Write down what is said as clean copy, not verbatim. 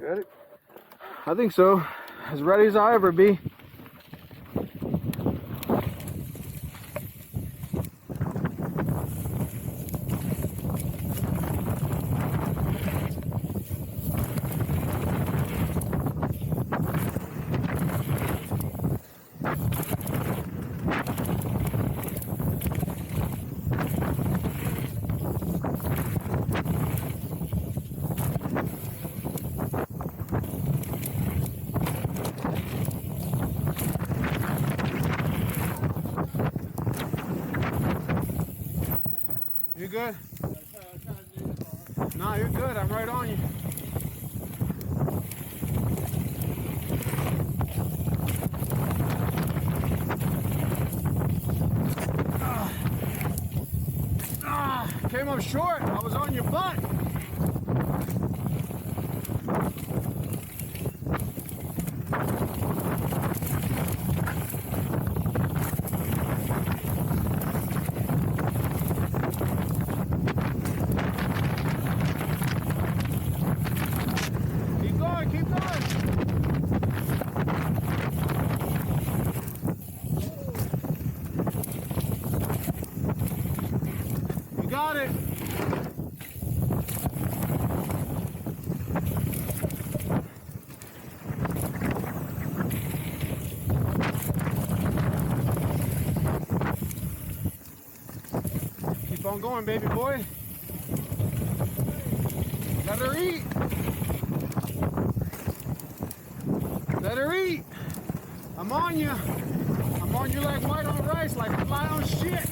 Got it? I think so. As ready as I'll ever be. You good? No, you're good. I'm right on you. Came up short. I was on your butt. Keep going, keep going. You got it. Keep on going, baby boy. Let her eat. Let her eat. I'm on you. I'm on you like white on rice, like fly on shit.